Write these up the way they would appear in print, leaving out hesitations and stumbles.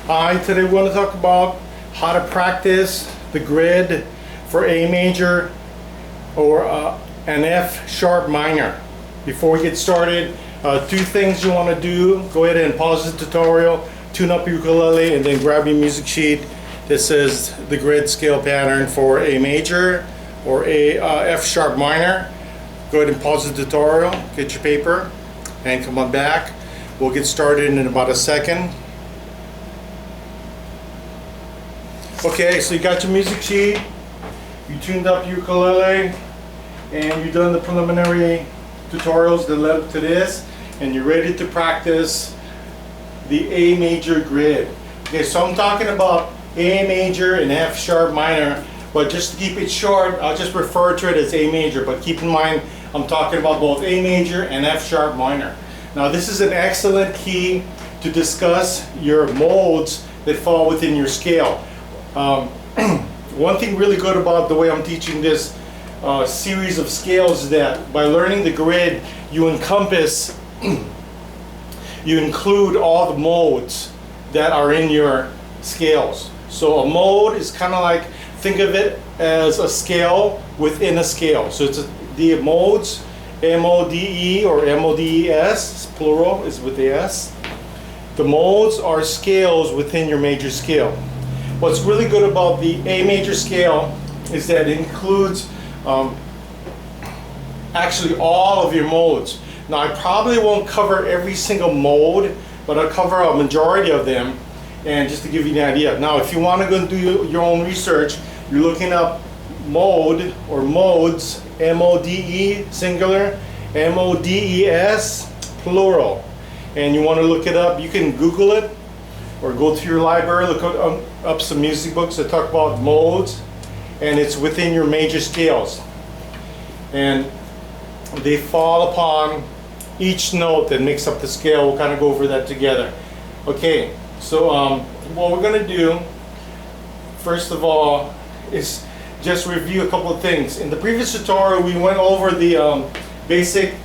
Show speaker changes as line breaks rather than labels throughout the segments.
Hi, today we want to talk about how to practice the grid for A major or an F sharp minor. Before we get started, two things you want to do. Go ahead and pause the tutorial, tune up your ukulele, and then grab your music sheet that says the grid scale pattern for A major or a F sharp minor. Go ahead and pause the tutorial, get your paper, and come on back. We'll get started in about a second. Okay, so you got your music sheet, you tuned up your ukulele, and you've done the preliminary tutorials that led up to this, and you're ready to practice the A major grid. Okay, so I'm talking about A major and F sharp minor, but just to keep it short, I'll just refer to it as A major, but keep in mind I'm talking about both A major and F sharp minor. Now this is an excellent key to discuss your modes that fall within your scale. One thing really good about the way I'm teaching this series of scales is that by learning the grid, you encompass, you include all the modes that are in your scales. So a mode is kind of like, think of it as a scale within a scale. So it's the modes, M-O-D-E or M-O-D-E-S, plural is with the S. The modes are scales within your major scale. What's really good about the A major scale is that it includes actually all of your modes. Now I probably won't cover every single mode, but I'll cover a majority of them, and just to give you an idea. Now if you want to go and do your own research, you're looking up mode or modes, M-O-D-E singular, M-O-D-E-S plural, and you want to look it up. You can Google it or go to your library, look up some music books that talk about modes, and it's within your major scales. And they fall upon each note that makes up the scale. We'll kind of go over that together. Okay, so what we're going to do, first of all, is just review a couple of things. In the previous tutorial, we went over the basic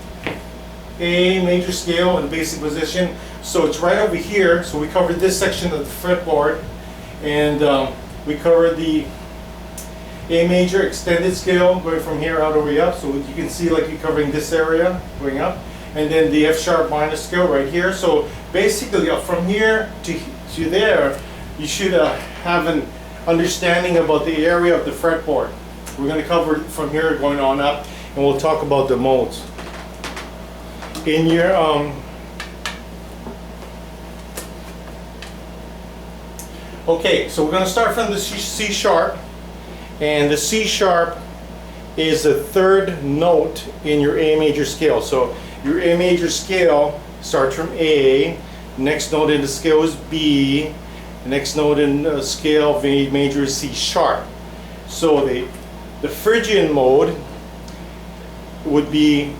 A major scale and basic position. So it's right over here. So we covered this section of the fretboard, and we covered the A major extended scale going from here all the way up. So you can see like you're covering this area going up, and then the F sharp minor scale right here. So basically from here to there, you should have an understanding about the area of the fretboard. We're going to cover it from here going on up, and we'll talk about the modes. In your okay, so we're going to start from the C sharp, and the C sharp is the third note in your A major scale. So your A major scale starts from A, next note in the scale is B, the next note in the scale of A major is C sharp. So the Phrygian mode would be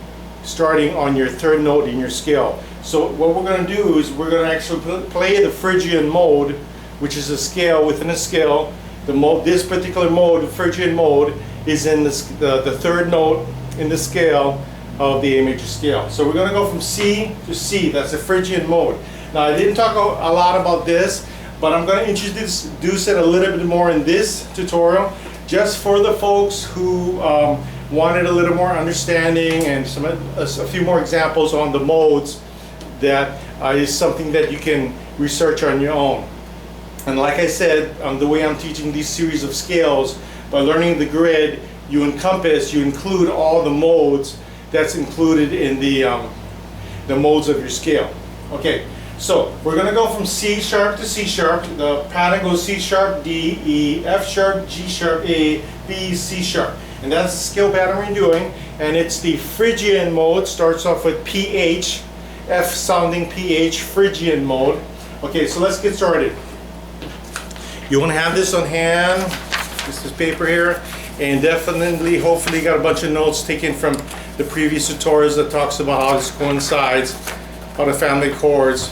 starting on your third note in your scale. So what we're going to do is we're going to actually play the Phrygian mode, which is a scale within a scale. This particular mode, the Phrygian mode, is in the third note in the scale of the A major scale. So we're going to go from C to C. That's the Phrygian mode. Now I didn't talk a lot about this, but I'm going to introduce it a little bit more in this tutorial, just for the folks who wanted a little more understanding and a few more examples on the modes. That is something that you can research on your own. And like I said, the way I'm teaching these series of scales, by learning the grid, you include all the modes that's included in the modes of your scale. Okay, so we're going to go from C sharp to C sharp. The pattern goes C sharp, D, E, F sharp, G sharp, A, B, C sharp. And that's the scale pattern we're doing. And it's the Phrygian mode, starts off with PH, F sounding PH, Phrygian mode. Okay, so let's get started. You want to have this on hand, this paper here, and definitely, hopefully you got a bunch of notes taken from the previous tutorials that talks about how this coincides, how the family chords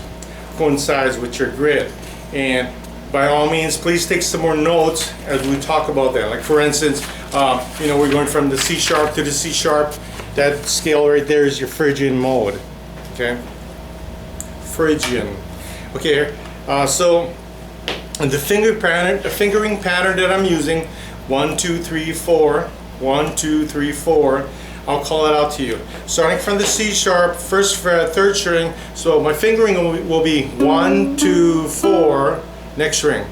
coincides with your grid. And by all means, please take some more notes as we talk about that. Like for instance, we're going from the C sharp to the C sharp. That scale right there is your Phrygian mode. Okay, Phrygian. Okay, so And the fingering pattern that I'm using, 1, 2, 3, 4, 1, 2, 3, 4. I'll call it out to you. Starting from the C sharp, first fret, third string. So my fingering will be 1, 2, 4, next string.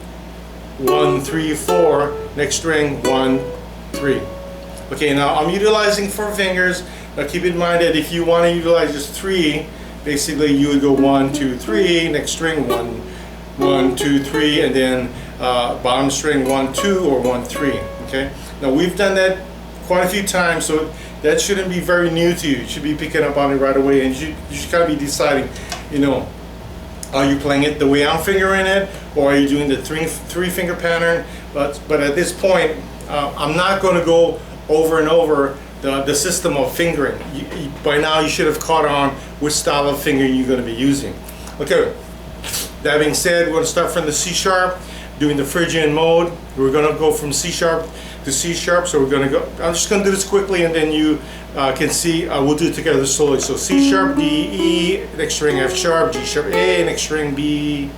1, 3, 4, next string, 1, 3. Okay, now I'm utilizing 4 fingers. Now keep in mind that if you want to utilize just 3, basically you would go 1, 2, 3, next string 1, 1, 2, 3, and then bottom string 1, 2, or 1, 3. Okay. Now we've done that quite a few times, so that shouldn't be very new to you. You should be picking up on it right away, and you should kind of be deciding, you know, are you playing it the way I'm fingering it, or are you doing the three finger pattern? But at this point, I'm not going to go over and over the system of fingering. By now you should have caught on which style of fingering you're going to be using. Okay, that being said, we're going to start from the C sharp, doing the Phrygian mode. We're going to go from C sharp to C sharp, so we're going to go, I'm just going to do this quickly, and then you can see, we'll do it together slowly. So C sharp, D, E, next string F sharp, G sharp, A, next string B,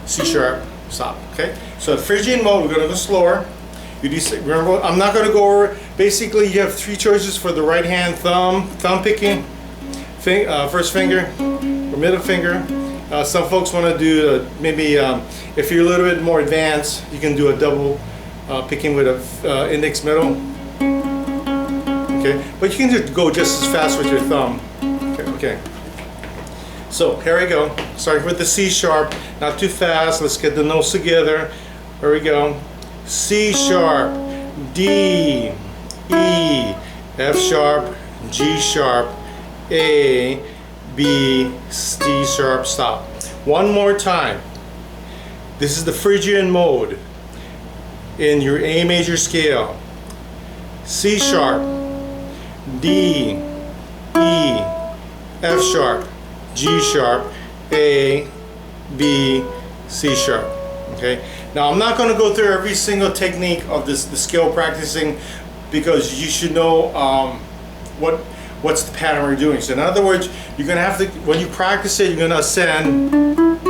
C sharp, stop. Okay, so the Phrygian mode, we're going to go slower. Remember, I'm not going to go over. Basically, you have 3 choices for the right hand: thumb picking, first finger, or middle finger. Some folks want to do maybe if you're a little bit more advanced, you can do a double picking with a index middle. Okay, but you can just go just as fast with your thumb. Okay. So here we go. Starting with the C sharp, not too fast. Let's get the notes together. Here we go. C sharp, D, E, F sharp, G sharp, A, B, C sharp, stop. One more time. This is the Phrygian mode in your A major scale. C sharp, D, E, F sharp, G sharp, A, B, C sharp. Okay. Now I'm not going to go through every single technique of the scale practicing, because you should know what's the pattern we're doing. So in other words, you're going to have to, when you practice it, you're going to ascend, and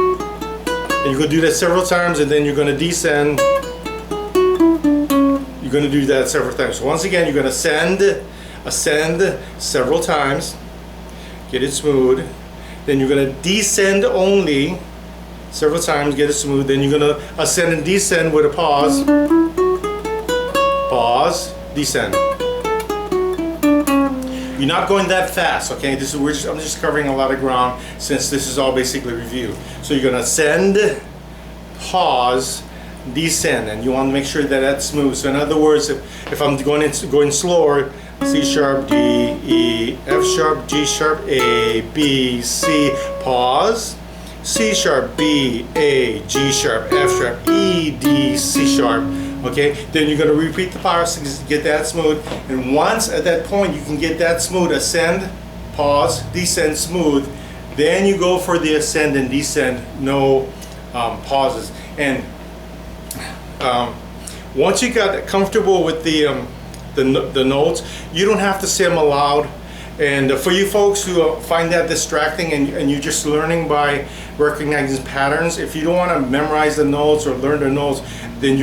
you're going to do that several times, and then you're going to descend. You're going to do that several times. So once again, you're going to ascend several times, get it smooth. Then you're going to descend only several times, get it smooth. Then you're going to ascend and descend with a pause. Pause, descend. You're not going that fast, okay? I'm just covering a lot of ground, since this is all basically review. So you're going to ascend, pause, descend, and you want to make sure that that's smooth. So in other words, if I'm going slower, C sharp, D, E, F sharp, G sharp, A, B, C, pause. C sharp, B, A, G sharp, F sharp, E, D, C sharp. Okay, then you're going to repeat the power to get that smooth. And once at that point you can get that smooth, ascend, pause, descend, smooth. Then you go for the ascend and descend, no pauses. And once you got comfortable with the notes, you don't have to say them aloud. And for you folks who find that distracting, and you're just learning by recognizing patterns, if you don't want to memorize the notes or learn the notes, then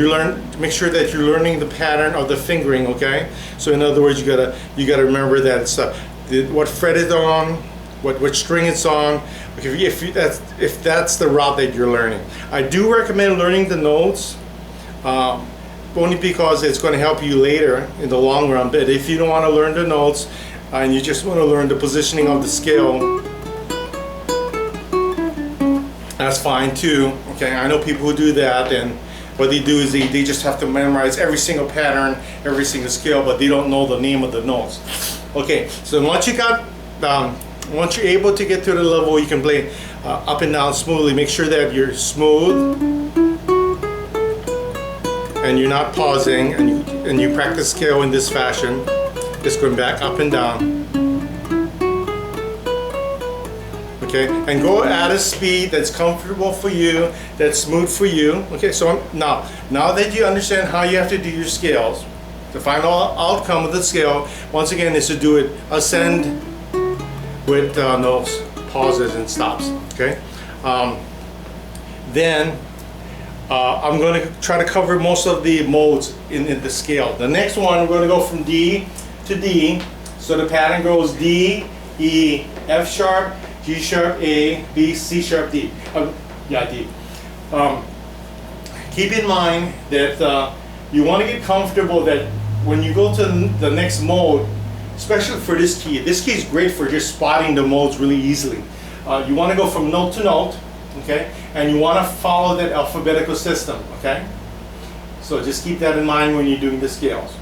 make sure that you're learning the pattern of the fingering. Okay, so in other words, you gotta remember that it's what fret it's on, what string it's on. If that's the route that you're learning, I do recommend learning the notes. Only because it's going to help you later in the long run. But if you don't want to learn the notes, and you just want to learn the positioning of the scale, that's fine too. Okay, I know people who do that, and what they do is they just have to memorize every single pattern, every single scale, but they don't know the name of the notes. Okay, so once you're able to get to the level you can play up and down smoothly, make sure that you're smooth and you're not pausing, and you practice scale in this fashion. Just going back up and down. Okay, and go at a speed that's comfortable for you, that's smooth for you. Okay, so now that you understand how you have to do your scales, the final outcome of the scale, once again, is to do it ascend with no pauses and stops. Okay, then I'm going to try to cover most of the modes in the scale. The next one, we're going to go from D to D. So the pattern goes D, E, F sharp, G sharp, A, B, C sharp, D. D. Keep in mind that you want to get comfortable that when you go to the next mode, especially for this key is great for just spotting the modes really easily. You want to go from note to note, okay? And you want to follow that alphabetical system, okay? So just keep that in mind when you're doing the scales.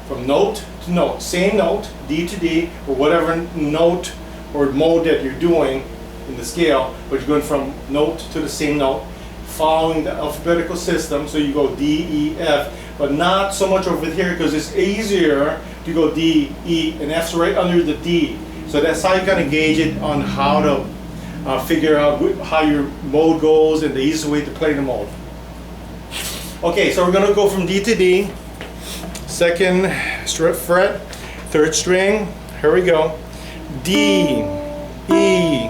From note to note, same note, D to D, or whatever note or mode that you're doing in the scale, but you're going from note to the same note, following the alphabetical system. So you go D, E, F, but not so much over here because it's easier to go D, E, and F's right under the D. So that's how you kind of gauge it on how to figure out how your mode goes and the easiest way to play the mode. Okay, so we're going to go from D to D, second fret, third string. Here we go. D, E,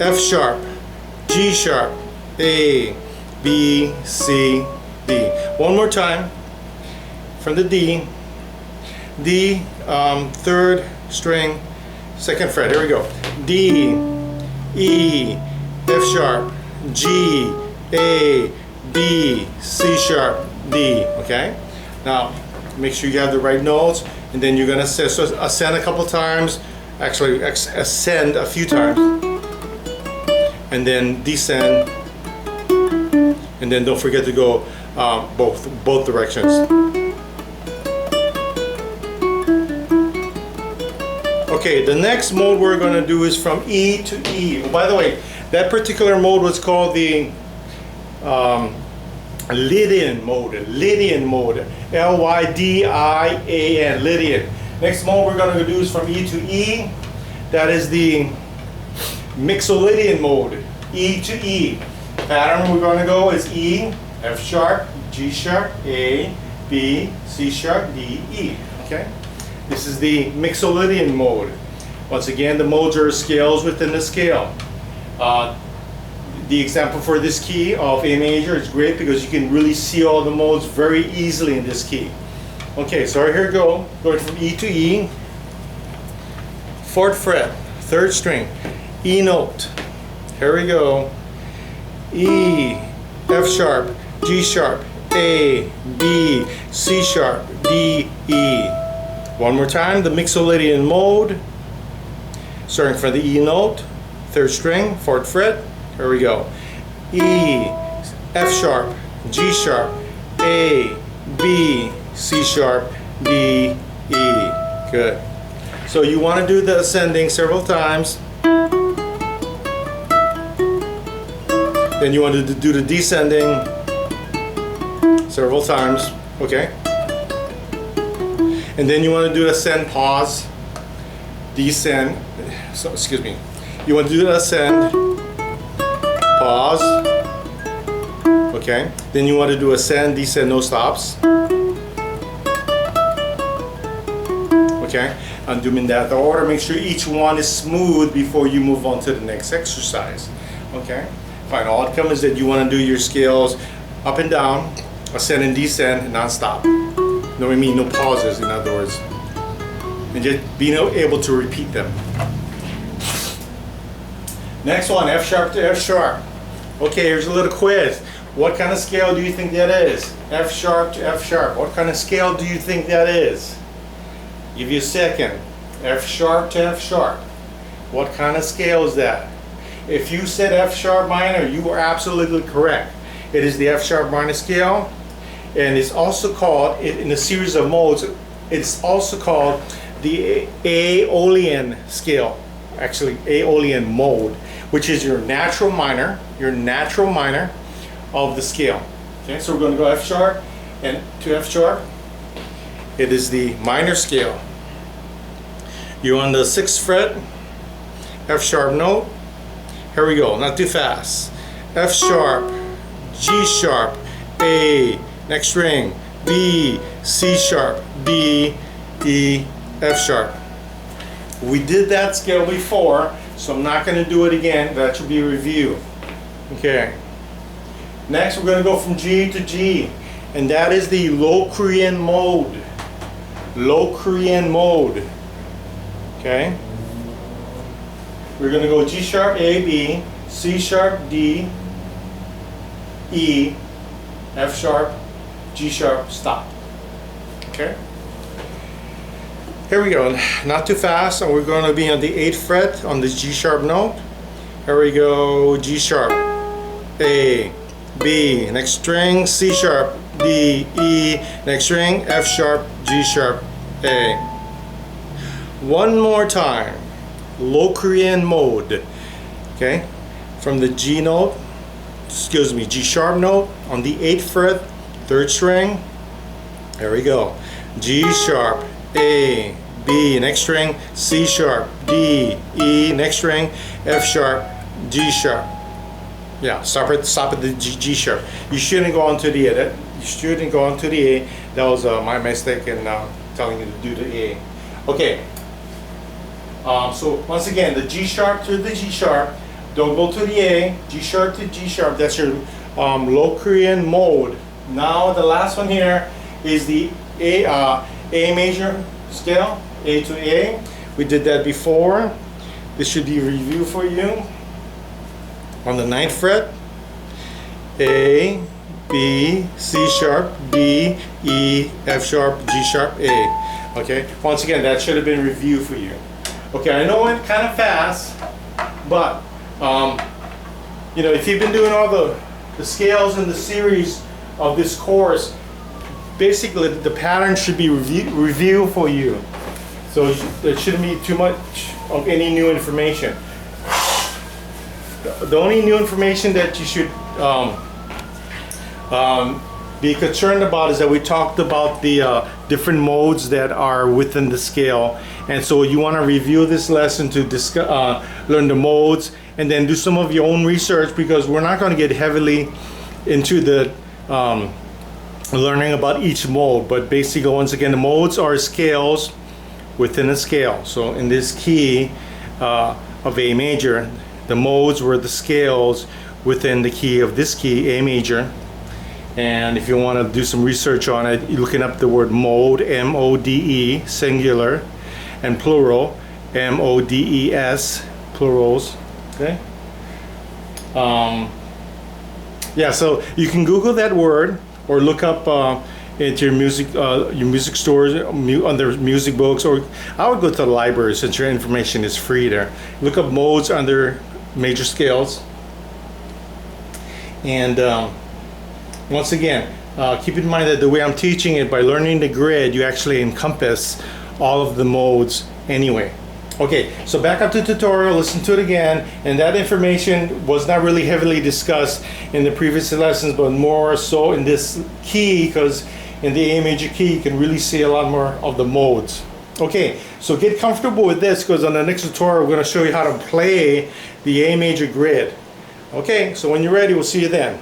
F sharp, G sharp, A, B, C, D. One more time. From the D, D, third string, second fret. Here we go. D, E, F sharp, G, A, B, C sharp, D. Okay? Now, make sure you have the right notes, and then you're going to ascend a couple times, actually ascend a few times, and then descend, and then don't forget to go both directions. Okay, the next mode we're going to do is from E to E. Oh, by the way, that particular mode was called the Lydian Mode. Lydian Mode. L-Y-D-I-A-N. Lydian. Next mode we're going to do is from E to E. That is the Mixolydian Mode. E to E. Pattern we're going to go is E, F sharp, G sharp, A, B, C sharp, D, E. Okay? This is the Mixolydian Mode. Once again, the modes are scales within the scale. The example for this key of A major is great because you can really see all the modes very easily in this key. Okay, so here we go. Going from E to E. Fourth fret, third string, E note. Here we go. E, F sharp, G sharp, A, B, C sharp, D, E. One more time, the Mixolydian Mode. Starting from the E note, third string, fourth fret. Here we go. E, F sharp, G sharp, A, B, C sharp, D, E. Good. So you want to do the ascending several times. Then you want to do the descending several times. Okay? And then you want to do ascend, pause, descend. So, excuse me. You want to do the ascend, pause. Okay. Then you want to do ascend, descend, no stops. Okay. And doing that the order. Make sure each one is smooth before you move on to the next exercise. Okay. Final outcome is that you want to do your scales up and down, ascend and descend, non-stop. No, I mean no pauses, in other words. And just being able to repeat them. Next one, F sharp to F sharp. Okay, here's a little quiz. What kind of scale do you think that is? F sharp to F sharp. What kind of scale do you think that is? Give you a second. F sharp to F sharp. What kind of scale is that? If you said F sharp minor, you were absolutely correct. It is the F sharp minor scale, and it's also called, in a series of modes, it's also called the Aeolian scale. Actually, Aeolian mode, which is your natural minor of the scale. Okay, so we're going to go F sharp and to F sharp. It is the minor scale. You're on the 6th fret, F sharp note. Here we go, not too fast. F sharp, G sharp, A, next string, B, C sharp, D, E, F sharp. We did that scale before, so I'm not going to do it again. That should be a review. Okay. Next, we're going to go from G to G, and that is the Locrian Mode. Locrian Mode. Okay? We're going to go G sharp, A, B, C sharp, D, E, F sharp, G sharp, stop. Okay? Here we go. Not too fast, and we're going to be on the 8th fret on this G sharp note. Here we go. G sharp, A, B, next string, C sharp, D, E, next string, F sharp, G sharp, A. One more time. Locrian Mode. Okay? From the G note, G sharp note on the 8th fret, 3rd string. There we go. G sharp, A, B, next string, C sharp, D, E, next string, F sharp, G sharp. Yeah, stop at the G sharp. You shouldn't go on to the A. You shouldn't go on to the A. That was my mistake in telling you to do the A. Okay. So once again, the G sharp to the G sharp. Don't go to the A. G sharp to G sharp. That's your Locrian Mode. Now the last one here is the A major scale. A to A. We did that before. This should be a review for you. On the 9th fret, A, B, C sharp, D, E, F sharp, G sharp, A. Okay, once again, that should have been review for you. Okay, I know it went kind of fast, but you know, if you've been doing all the scales in the series of this course, basically the pattern should be review for you. So there shouldn't be too much of any new information. The only new information that you should be concerned about is that we talked about the different modes that are within the scale, and so you want to review this lesson to learn the modes and then do some of your own research, because we're not going to get heavily into the learning about each mode, but basically, once again, the modes are scales within a scale. So in this key of A major, the modes were the scales within the key of this key, A major. And if you want to do some research on it, you're looking up the word mode, M-O-D-E, singular, and plural, M-O-D-E-S, plurals. Okay. Yeah, so you can Google that word or look up into your music stores under music books, or I would go to the library since your information is free there. Look up modes under major scales, and once again, keep in mind that the way I'm teaching it, by learning the grid, you actually encompass all of the modes anyway. Okay, so back up to the tutorial, listen to it again, and that information was not really heavily discussed in the previous lessons, but more so in this key, because in the A major key you can really see a lot more of the modes. Okay, so get comfortable with this, because on the next tutorial we're going to show you how to play the A major grid. Okay, so when you're ready, we'll see you then.